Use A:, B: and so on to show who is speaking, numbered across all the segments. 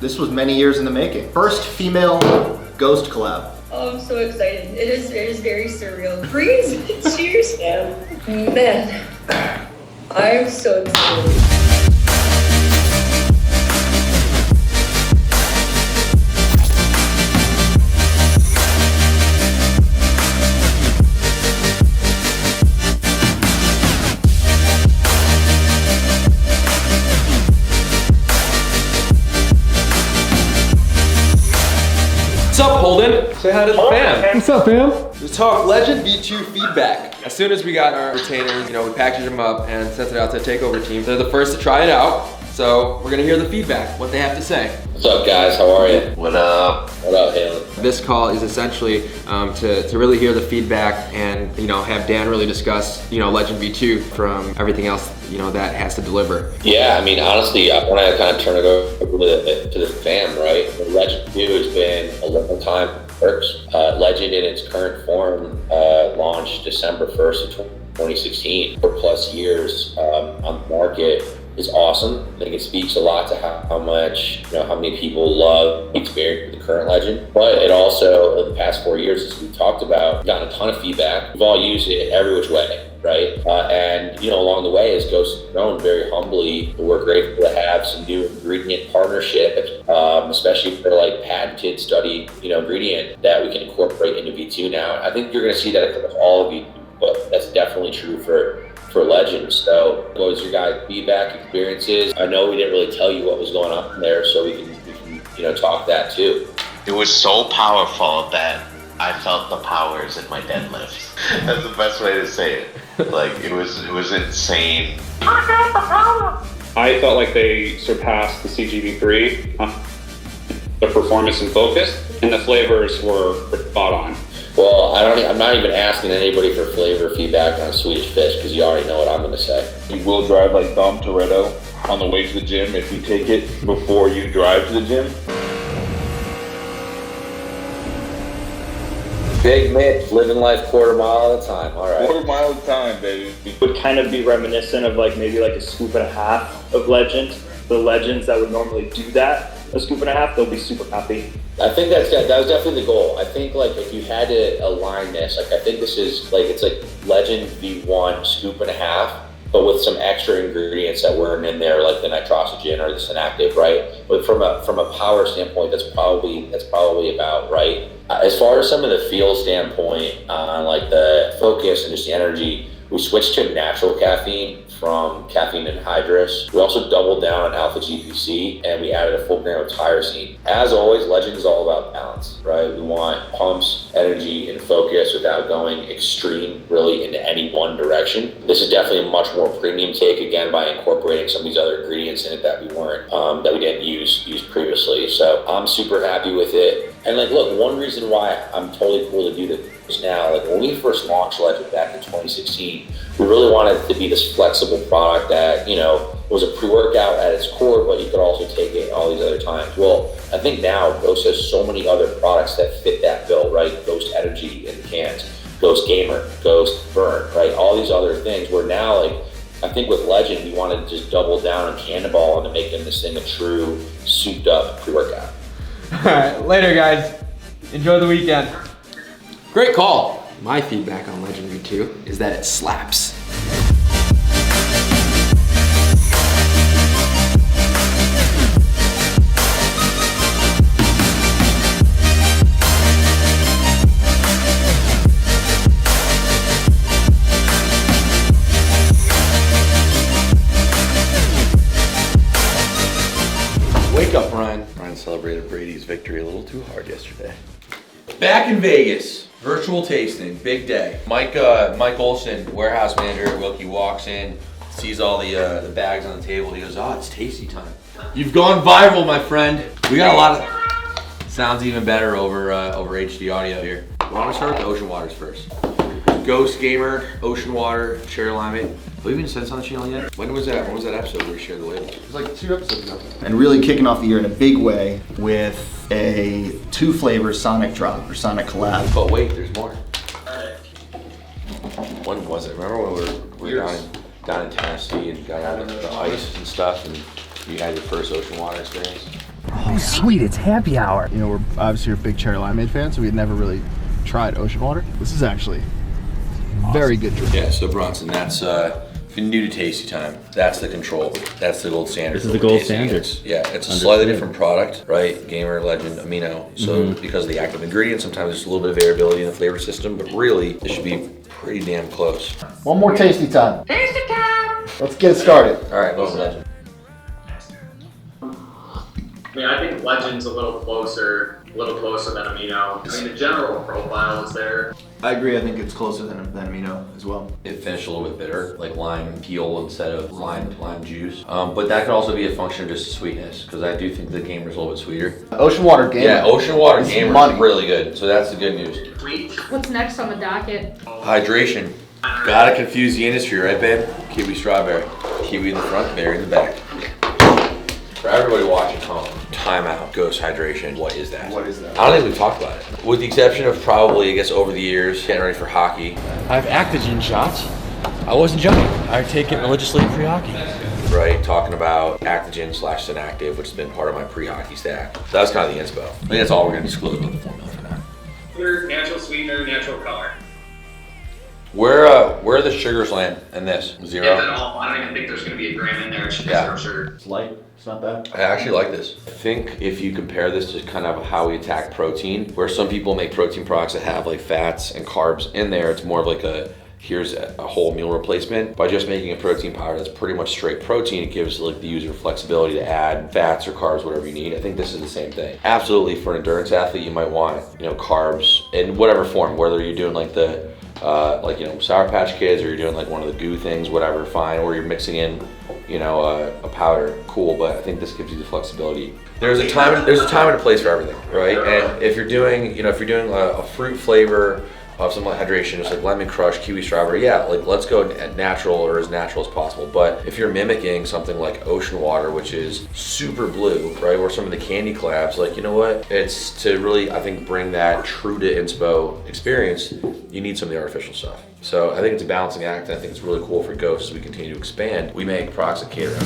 A: This was many years in the making. First female ghost collab.
B: Oh, I'm so excited. It is very surreal. Freeze! Cheers, man. Man, I'm so excited.
C: What's up, Holden? Say hi to the fam.
D: What's up, fam?
C: Let's talk Legend V2 feedback. As soon as we got our retainers, we packaged them up and sent it out to the Takeover team. They're the first to try it out, so we're gonna hear the feedback, what they have to say.
E: What's up, guys? How are you?
F: What up?
E: What up, Haley?
C: This call is essentially to really hear the feedback and have Dan really discuss Legend V2 from everything else that has to deliver.
E: Yeah, I mean, honestly, I want to kind of turn it over to the fam, right? Legend 2 has been a long time in the works. Legend in its current form launched December 1st of 2016. 4+ years on the market is awesome. I think it speaks a lot to how much, how many people love the experience with the current Legend. But it also, in the past 4 years, as we've talked about, gotten a ton of feedback. We've all used it every which way, right? And along the way, as Ghost has grown very humbly, we're grateful to have some new ingredient partnerships, especially for like patented study, ingredient that we can incorporate into V2 now. I think you're going to see that across all of V2, but that's definitely true for Legend. So what was your guys' feedback, experiences? I know we didn't really tell you what was going on there, so we can talk that too.
F: It was so powerful that I felt the powers in my deadlifts. That's the best way to say it. Like it was insane.
D: I felt like they surpassed the CGV3, the performance and focus, and the flavors were spot on.
E: Well, I'm not even asking anybody for flavor feedback on Swedish Fish because you already know what I'm going to say.
G: You will drive like Dom Toretto on the way to the gym if you take it before you drive to the gym.
E: Big Mitch, living life quarter mile at a time. All right.
G: Quarter mile at a time, baby.
H: Would kind of be reminiscent of maybe a scoop and a half of Legend. The Legends that would normally do that, a scoop and a half, they'll be super happy.
E: I think that was definitely the goal. I think if you had to align this, I think this is it's like Legend V1 scoop and a half, but with some extra ingredients that weren't in there, like the nitrogen or the synactive, right? But from a power standpoint, that's probably about right. As far as some of the feel standpoint on the focus and just the energy, we switched to natural caffeine from caffeine anhydrous. We also doubled down on alpha GPC and we added a full gram of tyrosine. As always, Legend is all about balance, right? We want pumps, energy, and focus without going extreme really into any one direction. This is definitely a much more premium take, again, by incorporating some of these other ingredients in it that we didn't use previously. So I'm super happy with it. And look, one reason why I'm totally cool to do this now, when we first launched Legend back in 2016, we really wanted it to be this flexible product that, was a pre-workout at its core, but you could also take it all these other times. Well, I think now Ghost has so many other products that fit that bill, right? Ghost Energy in the cans, Ghost Gamer, Ghost Burn, right? All these other things where now, I think with Legend, we wanted to just double down on Cannonball and to make them this thing a true souped up pre-workout.
I: All right, later guys. Enjoy the weekend.
C: Great call. My feedback on Legend V2 is that it slaps. Wake up, Ryan.
F: Ryan celebrated Brady's victory a little too hard yesterday.
J: Back in Vegas, virtual tasting, big day. Mike Olson, warehouse manager at Wilkie, walks in, sees all the bags on the table. He goes, "Oh, it's tasty time." You've gone viral, my friend. We got a lot of. Sounds even better over HD audio here. We want to start with the ocean waters first. Ghost Gamer, Ocean Water, Cherry Limeade. Have we even said this on the channel yet? When was that? When was that episode where we shared the label? It was 2 episodes ago.
A: And really kicking off the year in a big way with a 2-flavor Sonic drop or Sonic collab.
J: But wait, there's more.
C: When was it? Remember when we were down in Tennessee and got out of the ice and stuff, and you had your first ocean water experience?
K: Oh, sweet, it's happy hour.
L: You know, we're obviously a big cherry limeade fans, so we had never really tried ocean water. This is actually very good drink.
J: Yeah, so Bronson, that's if you're new to Tasty Time, that's the control. That's the gold standard.
M: This is the gold standard.
J: Yeah, it's a slightly different product, right? Gamer, Legend, Amino. So because of the active ingredients, sometimes there's a little bit of variability in the flavor system, but really, it should be pretty damn close.
A: One more tasty time.
B: Tasty time!
A: Let's get it started.
J: All right, go Legend.
N: I mean, I think Legend's a little closer than Amino. I mean, the general profile is there.
A: I agree. I think it's closer than Amino as well.
J: It finished a little bit bitter, like lime peel instead of lime juice. But that could also be a function of just sweetness, because I do think the Gamer's a little bit sweeter.
A: Ocean Water Gamer.
J: Yeah, Ocean Water Gamer
A: money.
J: is really good. So that's the good news.
O: What's next on the docket?
J: Hydration. Gotta confuse the industry, right, babe? Kiwi strawberry. Kiwi in the front, berry in the back. For everybody watching at home, timeout, Ghost hydration. What is that?
A: What is that?
J: I don't think we've talked about it. With the exception of probably, I guess, over the years, getting ready for hockey.
K: I have Actigen shots. I wasn't joking. I take it religiously pre-hockey.
J: Right, talking about Actigen/Synactive, which has been part of my pre-hockey stack. So that was kind of the inspo. I think that's all we're gonna disclose about the formula for now.
N: Clear, natural sweetener, natural color.
J: Where are the sugars land in this? Zero?
N: If at all, I don't even think there's going to be a gram in there. It's just zero sugar.
A: It's light. It's not bad.
J: I actually like this. I think if you compare this to kind of how we attack protein, where some people make protein products that have like fats and carbs in there, it's more of like here's a whole meal replacement. By just making a protein powder that's pretty much straight protein, it gives like the user flexibility to add fats or carbs, whatever you need. I think this is the same thing. Absolutely, for an endurance athlete, you might want, carbs in whatever form, whether you're doing like the Sour Patch Kids, or you're doing like one of the goo things, whatever, fine, or you're mixing in, a powder, cool, but I think this gives you the flexibility. There's a time and a place for everything, right? And if you're doing, a fruit flavor of some hydration, just like lemon crush, kiwi strawberry, yeah, like let's go natural or as natural as possible. But if you're mimicking something like ocean water, which is super blue, right, or some of the candy collabs, like, you know what? It's to really, I think, bring that true to inspo experience, you need some of the artificial stuff. So I think it's a balancing act, and I think it's really cool for Ghost as we continue to expand. We make products that cater out.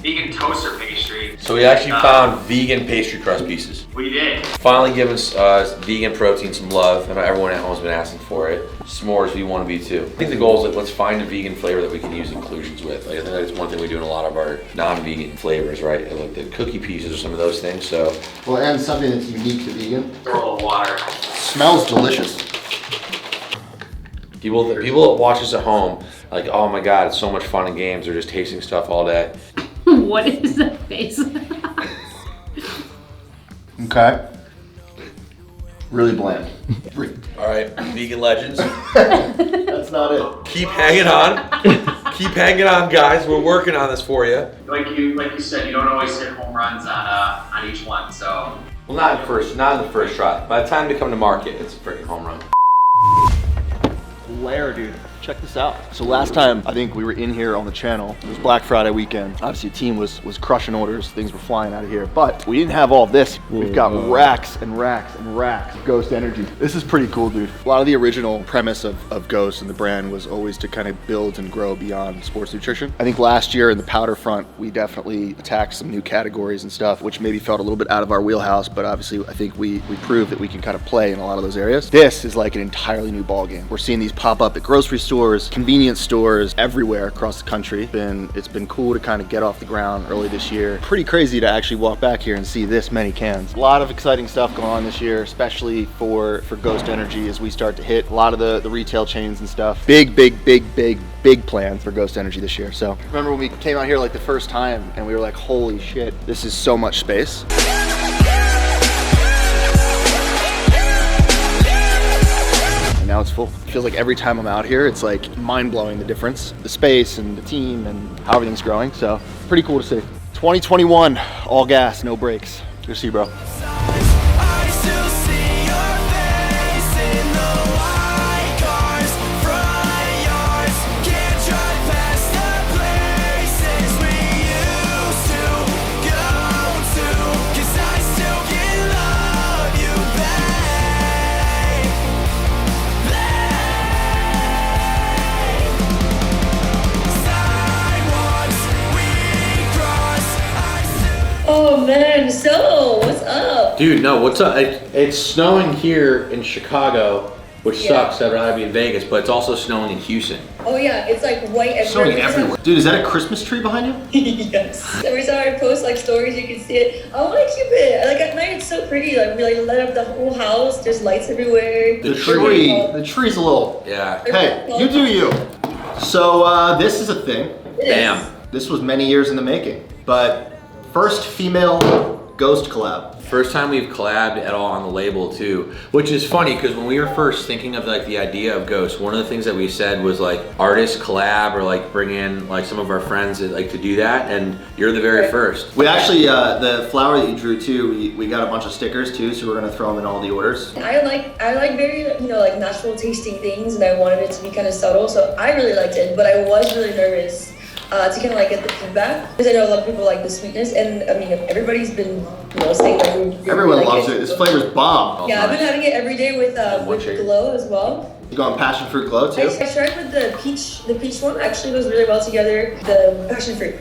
N: Vegan toaster pastry.
J: So we actually found vegan pastry crust pieces.
N: We did.
J: Finally giving vegan protein some love. I know everyone at home has been asking for it. S'mores, we want to be too. I think the goal is let's find a vegan flavor that we can use inclusions with. Like, I think that's one thing we do in a lot of our non-vegan flavors, right? Like the cookie pieces or some of those things. So,
A: well, and something that's unique to vegan.
N: Throw a little water.
A: Smells delicious.
J: People that watch us at home, like, oh my God, it's so much fun and games. They're just tasting stuff all day.
O: What is that face?
A: Okay. Really bland.
J: All right, vegan legends.
A: That's not it.
J: Keep hanging on. Keep hanging on, guys. We're working on this for you.
N: Like you said, you don't always hit home runs on each one. So.
J: Well, not in the first try. By the time they come to market, it's a freaking home run.
A: Lair, dude. Check this out. So last time I think we were in here on the channel, it was Black Friday weekend. Obviously the team was crushing orders, things were flying out of here, but we didn't have all of this. We've got racks and racks and racks of Ghost Energy. This is pretty cool, dude. A lot of the original premise of Ghost and the brand was always to kind of build and grow beyond sports nutrition. I think last year in the powder front, we definitely attacked some new categories and stuff, which maybe felt a little bit out of our wheelhouse, but obviously I think we proved that we can kind of play in a lot of those areas. This is like an entirely new ballgame. We're seeing these pop up at grocery stores, convenience stores everywhere across the country. It's been cool to kind of get off the ground early this year. Pretty crazy to actually walk back here and see this many cans. A lot of exciting stuff going on this year, especially for Ghost Energy as we start to hit a lot of the retail chains and stuff. Big plans for Ghost Energy this year. So remember when we came out here like the first time and we were like, holy shit, this is so much space. Now it's full. It feels like every time I'm out here, it's like mind-blowing the difference, the space and the team and how everything's growing. So pretty cool to see. 2021, all gas, no brakes. Good to see you, bro.
B: So, what's up?
K: Dude, no, what's up? It's snowing here in Chicago, which sucks. I'd rather be in Vegas, but it's also snowing in Houston.
B: Oh yeah, it's like white everywhere.
A: Snowing everywhere. Dude, is that a Christmas tree behind you?
B: Yes. Every time I post like stories, you can see it. I want to keep it. Like at night, it's so pretty. Like we like light up the whole house. There's lights everywhere.
A: The tree's a little.
K: Yeah.
A: Hey, you do you. So this is a thing.
K: Bam.
A: This was many years in the making, but first female ghost collab.
K: First time we've collabed at all on the label too, which is funny because when we were first thinking of like the idea of Ghost, one of the things that we said was like artists collab or like bring in like some of our friends that like to do that, and you're the very first.
A: We actually, the flower that you drew too, we got a bunch of stickers too, so we're gonna throw them in all the orders.
B: I like very, like natural tasting things, and I wanted it to be kind of subtle, so I really liked it, but I was really nervous to kind of like get the feedback, because I know a lot of people like the sweetness, and I mean everybody's been saying like
A: everyone loves it. This flavor's bomb.
B: Yeah, I've been having it every day with Glow as well.
A: You going passion fruit glow too?
B: I tried with the peach one. Actually goes really well together. The passion fruit,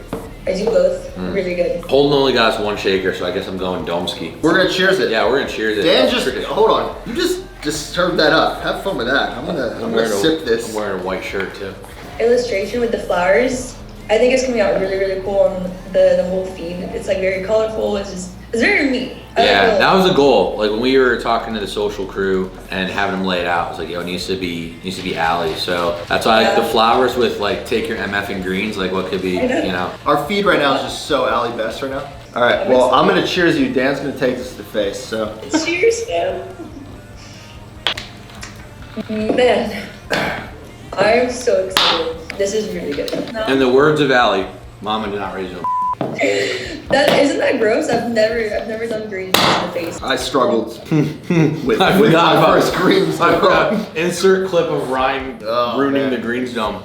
B: I do both. Really good.
K: Holden only got us one shaker, so I guess I'm going Domsky.
A: We're gonna cheers it.
K: Yeah, we're gonna cheers it.
A: Dan, hold on. You just served that up. Have fun with that. I'm gonna sip this.
K: I'm wearing a white shirt too.
B: Illustration with the flowers. I think it's coming out really, really cool on the whole feed. It's like very colorful. It's very me.
K: Yeah, that was the goal. Like when we were talking to the social crew and having them lay it out, it was like, yo, it needs to be alley. So that's why like, the flowers with like take your MF and greens, like what could be, you know.
A: Our feed right now is just so alley best right now. All right, well, I'm gonna cheers you. Dan's gonna take this to the face, so.
B: Cheers, man. Man, I'm so excited. This is really good.
K: In the words of Allie, Mama did not raise you.
B: Isn't that gross? I've never done greens in the face.
A: I struggled with
K: I
A: my
K: forgot about
A: first greens.
K: I forgot. Insert clip of Ryan ruining the greens dome.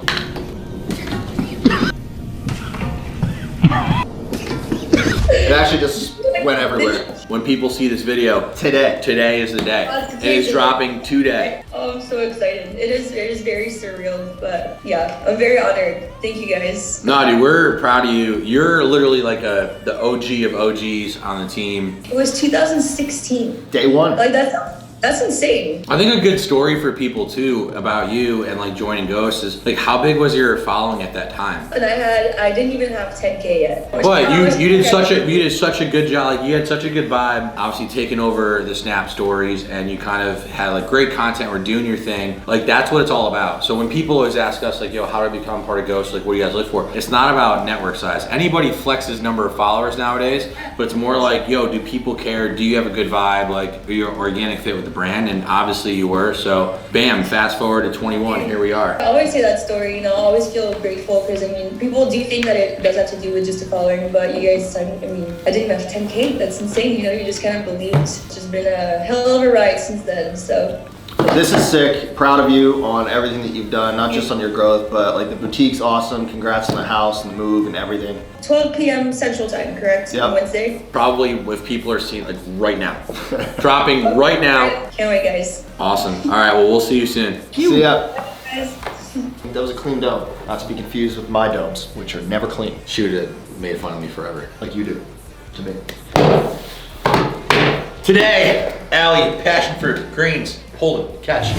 A: It actually just went everywhere.
K: When people see this video, today is the day. It is dropping today.
B: Oh, I'm so excited. It is very surreal, but yeah, I'm very honored. Thank you guys.
K: No, dude, we're proud of you. You're literally like the OG of OGs on the team.
B: It was 2016.
A: Day one.
B: Like that's insane.
K: I think a good story for people too about you and like joining Ghost is like how big was your following at that time?
B: And I didn't even have 10K yet.
K: But you did such a good job. Like you had such a good vibe. Obviously taking over the Snap stories, and you kind of had like great content. We're doing your thing. Like that's what it's all about. So when people always ask us like, yo, how do I become part of Ghost? Like what do you guys live for? It's not about network size. Anybody flexes number of followers nowadays, but it's more like, yo, do people care? Do you have a good vibe? Like are you an organic fit with the brand? And obviously you were. So bam, fast forward to 21, here we are.
B: I always say that story, I always feel grateful because I mean, people do think that it does have to do with just a following, but you guys, I mean, I didn't have 10K. That's insane. You just kind of believed. It's just been a hell of a ride since then. So.
A: This is sick. Proud of you on everything that you've done, not just on your growth, but like the boutique's awesome. Congrats on the house and the move and everything.
B: 12 p.m. Central Time, correct?
A: Yep.
B: On Wednesday?
K: Probably if people are seeing like right now. Dropping right now.
B: Can't wait, guys.
K: Awesome. All right, well, we'll see you soon.
A: See ya.
B: Guys.
A: That was a clean dome. Not to be confused with my domes, which are never clean.
K: She would have made fun of me forever.
A: Like you do to me.
K: Today, Allie, passion fruit, greens, Holden, catch.